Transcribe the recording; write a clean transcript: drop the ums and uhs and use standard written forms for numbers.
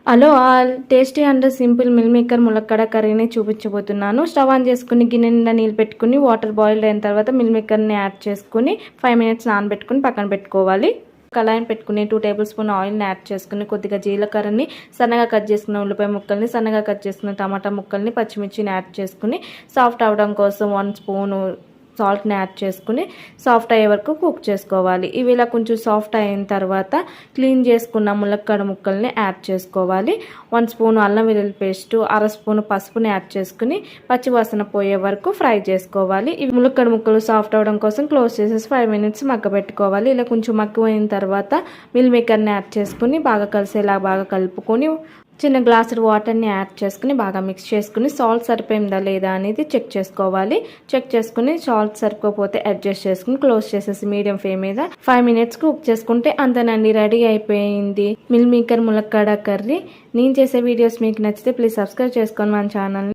Hello all, tasty and simple meal maker ములక్కడ కర్రీని చూపించబోతున్నాను. స్టవ్ ఆన్ చేసుకుని గిన్నె నిండా నీళ్ళు పెట్టుకుని వాటర్ బాయిల్ అయిన తర్వాత మిల్ మేకర్ని యాడ్ చేసుకుని 5 మినిట్స్ నానబెట్టుకుని పక్కన పెట్టుకోవాలి. కళాయిని పెట్టుకుని 2 టేబుల్ స్పూన్ ఆయిల్ని యాడ్ చేసుకుని కొద్దిగా జీలకర్రని, సన్నగా కట్ చేసుకున్న ఉల్లిపాయ ముక్కల్ని, సన్నగా కట్ చేసుకున్న టమాటా ముక్కల్ని, పచ్చిమిర్చిని యాడ్ చేసుకుని సాఫ్ట్ అవడం కోసం 1 స్పూను సాల్ట్ని యాడ్ చేసుకుని సాఫ్ట్ అయ్యే వరకు కుక్ చేసుకోవాలి. ఇవి ఇలా కొంచెం సాఫ్ట్ అయిన తర్వాత క్లీన్ చేసుకున్న ములక్కాడ ముక్కల్ని యాడ్ చేసుకోవాలి. 1 స్పూన్ అల్లం వెల్లుల్లి పేస్ట్, 1/2 స్పూన్ పసుపుని యాడ్ చేసుకుని పచ్చివాసన పోయే వరకు ఫ్రై చేసుకోవాలి. ఇవి ములక్కాడ ముక్కలు సాఫ్ట్ అవడం కోసం క్లోజ్ చేసేసి 5 మినిట్స్ మగ్గబెట్టుకోవాలి. ఇలా కొంచెం మగ్గిపోయిన తర్వాత మిల్ మేకర్ని యాడ్ చేసుకుని బాగా కలిసేలా బాగా కలుపుకొని చిన్న గ్లాసు వాటర్ని యాడ్ చేసుకుని బాగా మిక్స్ చేసుకుని సాల్ట్ సరిపోయిందా లేదా అనేది చెక్ చేసుకోవాలి. చెక్ చేసుకుని సాల్ట్ సరిపోతే అడ్జస్ట్ చేసుకుని క్లోజ్ చేసేసి మీడియం ఫ్లేమ్ మీద 5 మినిట్స్ కుక్ చేసుకుంటే అంతేనండి, రెడీ అయిపోయింది మిల్ మేకర్ ములక్కాడ కర్రీ. నేను చేసే వీడియోస్ మీకు నచ్చితే ప్లీజ్ సబ్స్క్రైబ్ చేసుకోండి మన ఛానల్ని.